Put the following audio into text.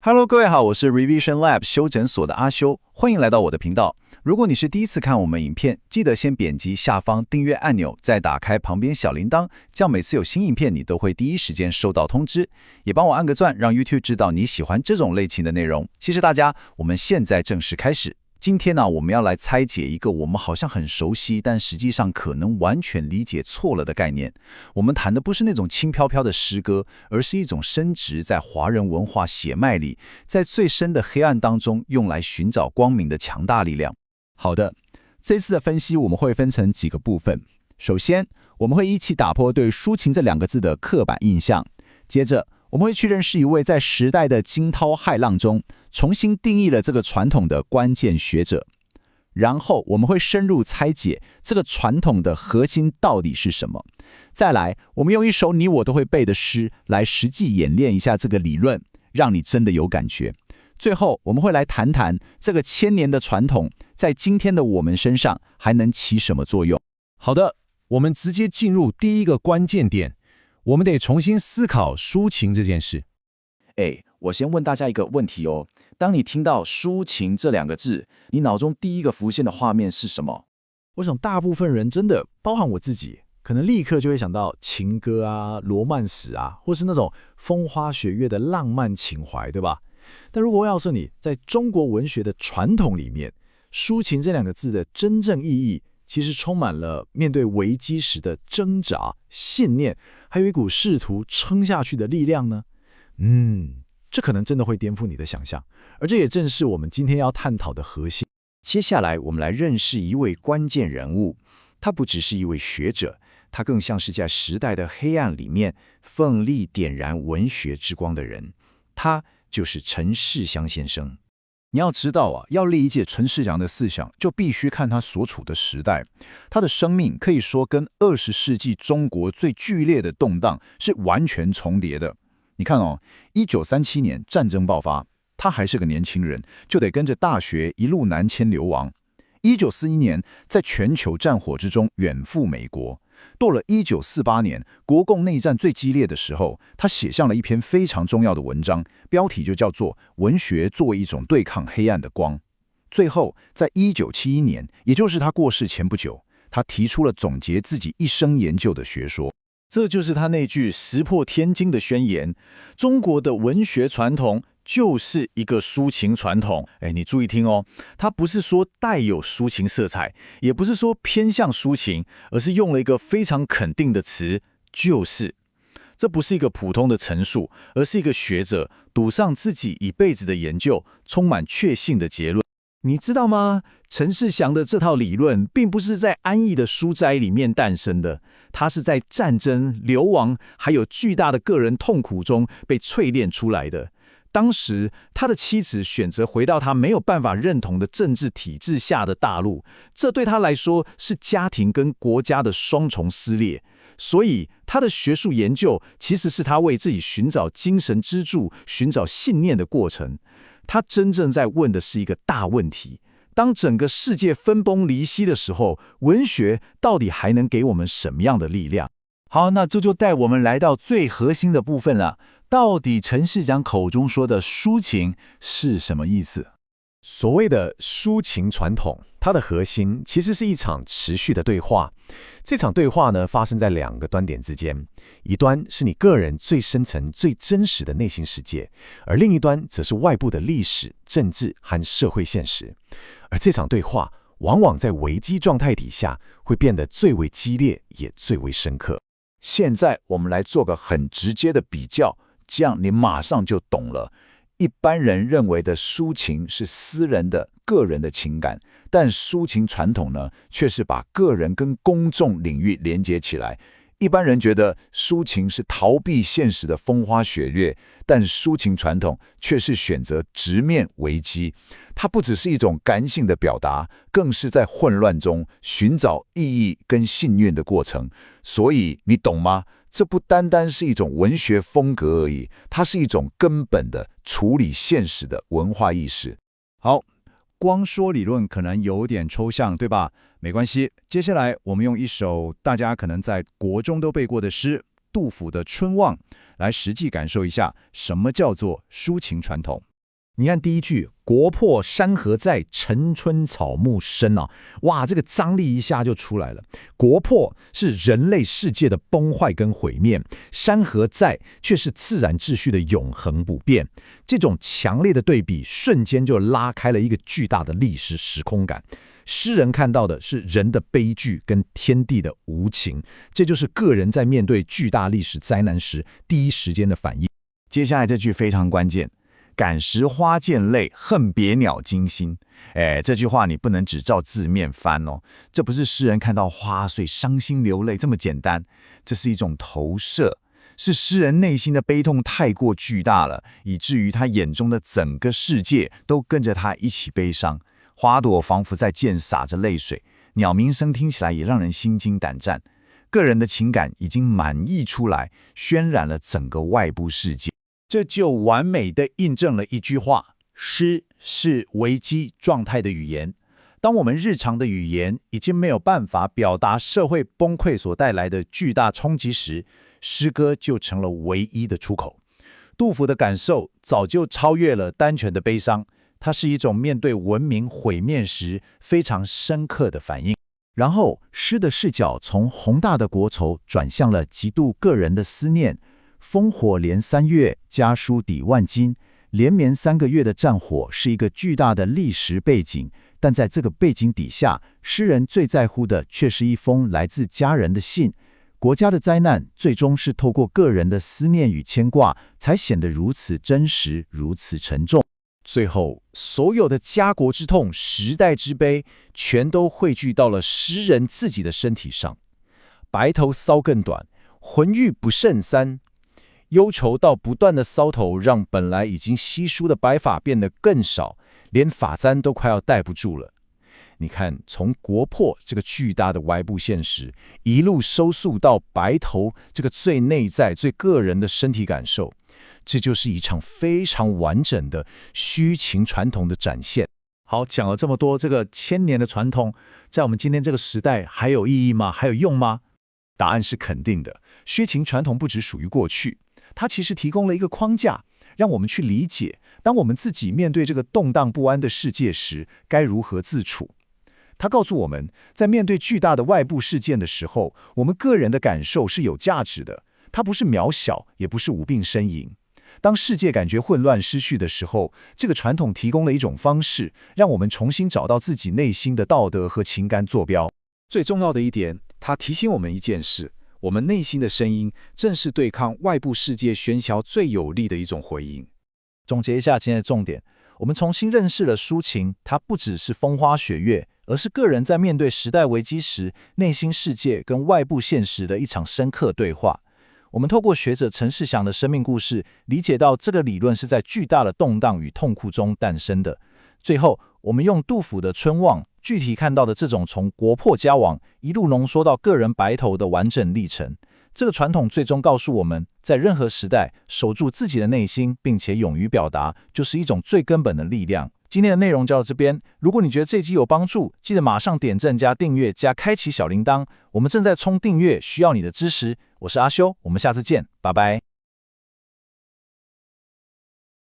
Hello， 各位好，我是 Revision Lab 修整所的阿修，歡迎來到我的頻道。如果你是第一次看我們影片，記得先點擊下方訂閱按鈕，再打開旁邊小鈴鐺，這樣每次有新影片你都會第一時間收到通知。也幫我按個讚，讓 YouTube 知道你喜歡這種類型的內容。謝謝大家，我們現在正式開始。今天呢，我們要來拆解一個我們好像很熟悉，但實際上可能完全理解錯了的概念。我們談的不是那種輕飄飄的詩歌，而是一種深植在華人文化血脈裡，在最深的黑暗當中用來尋找光明的強大力量。好的，這次的分析我們會分成幾個部分。首先，我們會一起打破對抒情這兩個字的刻板印象。接着，我們會去認識一位在時代的驚濤駭浪中重新定義了這個傳統的關鍵學者。然後，我們會深入拆解這個傳統的核心到底是什麼。再來，我們用一首你我都會背的詩來實際演練一下這個理論，讓你真的有感覺。最後，我們會來談談這個千年的傳統在今天的我們身上還能起什麼作用。好的，我們直接進入第一個關鍵點，我們得重新思考抒情這件事。我先問大家一個問題哦，當你聽到抒情這兩個字，你腦中第一個浮現的畫面是什麼？我想大部分人真的，包含我自己，可能立刻就會想到情歌啊、羅曼史啊，或是那種風花雪月的浪漫情懷，對吧？但如果要是你在中國文學的傳統裡面，抒情這兩個字的真正意義，其實充滿了面對危機時的掙扎、信念，還有一股試圖撐下去的力量呢？這可能真的會顛覆你的想象，而這也正是我們今天要探討的核心。接下來，我們來認識一位關鍵人物，他不只是一位學者，他更像是在時代的黑暗裡面奮力點燃文學之光的人，他就是陳世祥先生。你要知道啊，要理解陳世祥的思想，就必須看他所處的時代。他的生命可以說跟20世紀中國最劇烈的動盪是完全重疊的。你看哦，1937年戰爭爆發，他還是個年輕人，就得跟着大學一路南遷流亡。1941年，在全球戰火之中遠赴美國。到了1948年，國共內戰最激烈的時候，他寫下了一篇非常重要的文章，標題就叫做《文學作為一種對抗黑暗的光》。最後，在1971年，也就是他過世前不久，他提出了總結自己一生研究的學說。這就是他那句石破天驚的宣言：中國的文學傳統就是一個抒情傳統。你注意聽哦，他不是說帶有抒情色彩，也不是說偏向抒情，而是用了一個非常肯定的詞，就是。這不是一個普通的陳述，而是一個學者賭上自己一輩子的研究，充滿確信的結論。你知道嗎？陳世祥的這套理論並不是在安逸的書齋裡面誕生的，它是在戰爭、流亡還有巨大的個人痛苦中被淬煉出來的。當時，他的妻子選擇回到他沒有辦法認同的政治體制下的大陸，這對他來說是家庭跟國家的雙重撕裂。所以，他的學術研究其實是他為自己尋找精神支柱、尋找信念的過程。他真正在問的是一個大問題：當整個世界分崩離析的時候，文學到底還能給我們什麼樣的力量？好，那這就帶我們來到最核心的部分了。到底陳世祥口中說的抒情是什麼意思？所謂的抒情傳統，它的核心其實是一場持續的對話。這場對話呢，發生在兩個端點之間，一端是你個人最深層、最真實的內心世界，而另一端則是外部的歷史、政治和社會現實。而這場對話，往往在危機狀態底下，會變得最為激烈，也最為深刻。現在我們來做個很直接的比較，這樣你馬上就懂了。一般人認為的抒情是私人的、個人的情感，但抒情傳統呢，卻是把個人跟公眾領域連接起來。一般人覺得抒情是逃避現實的風花雪月，但抒情傳統卻是選擇直面危機。它不只是一種感性的表達，更是在混亂中尋找意義跟幸運的過程。所以你懂嗎？這不單單是一種文學風格而已，它是一種根本的處理現實的文化意識。好，光說理論可能有點抽象，對吧？沒關係，接下來我們用一首大家可能在國中都背過的詩，杜甫的《春望》，來實際感受一下什麼叫做抒情傳統。你看第一句“國破山河在，城春草木深”啊，哇，這個張力一下就出來了。國破是人類世界的崩壞跟毀滅，山河在卻是自然秩序的永恆不變。這種強烈的對比，瞬間就拉開了一個巨大的歷史時空感。詩人看到的是人的悲劇跟天地的無情，這就是個人在面對巨大歷史災難時第一時間的反應。接下來這句非常關鍵。感時花濺淚，恨別鳥驚心。這句話你不能只照字面翻哦，這不是詩人看到花所以傷心流淚這麼簡單，這是一種投射，是詩人內心的悲痛太過巨大了，以至於他眼中的整個世界都跟着他一起悲傷。花朵仿佛在濺灑着淚水，鳥鳴聲聽起來也讓人心驚膽戰。個人的情感已經滿溢出來，渲染了整個外部世界。這就完美地印證了一句話：詩是危機狀態的語言。當我們日常的語言已經沒有辦法表達社會崩潰所帶來的巨大衝擊時，詩歌就成了唯一的出口。杜甫的感受早就超越了單純的悲傷，它是一種面對文明毀滅時非常深刻的反應。然後，詩的視角從宏大的國仇轉向了極度個人的思念。烽火連3月，家書抵萬金。連綿3個月的戰火是一個巨大的歷史背景，但在這個背景底下，詩人最在乎的卻是一封來自家人的信。國家的災難最終是透過個人的思念與牽掛，才顯得如此真實，如此沉重。最後，所有的家國之痛、時代之悲，全都匯聚到了詩人自己的身體上。白頭搔更短，渾欲不勝簪。憂愁到不斷的搔頭，讓本來已經稀疏的白髮變得更少，連髮簪都快要戴不住了。你看，從國破這個巨大的外部現實，一路收束到白頭這個最內在、最個人的身體感受，這就是一場非常完整的虛情傳統的展現。好，講了這麼多，這個1000年的傳統，在我們今天這個時代還有意義嗎？還有用嗎？答案是肯定的。虛情傳統不只屬於過去。它其實提供了一個框架，讓我們去理解，當我們自己面對這個動盪不安的世界時，該如何自處。它告訴我們，在面對巨大的外部事件的時候，我們個人的感受是有價值的，它不是渺小，也不是無病呻吟。當世界感覺混亂失序的時候，這個傳統提供了一種方式，讓我們重新找到自己內心的道德和情感坐標。最重要的一點，它提醒我們一件事。我們內心的聲音，正是對抗外部世界喧囂最有力的一種回應。總結一下今天的重點，我們重新認識了抒情，它不只是風花雪月，而是個人在面對時代危機時，內心世界跟外部現實的一場深刻對話。我們透過學者陳世祥的生命故事，理解到這個理論是在巨大的動盪與痛苦中誕生的。最後，我們用杜甫的《春望》，具體看到的這種從國破家亡一路濃縮到個人白頭的完整歷程。這個傳統最終告訴我們，在任何時代，守住自己的內心，並且勇於表達，就是一種最根本的力量。今天的內容就到這邊。如果你覺得這集有幫助，記得馬上點讚加訂閱加開啟小鈴鐺。我們正在衝訂閱，需要你的支持。我是阿修，我們下次見，拜拜。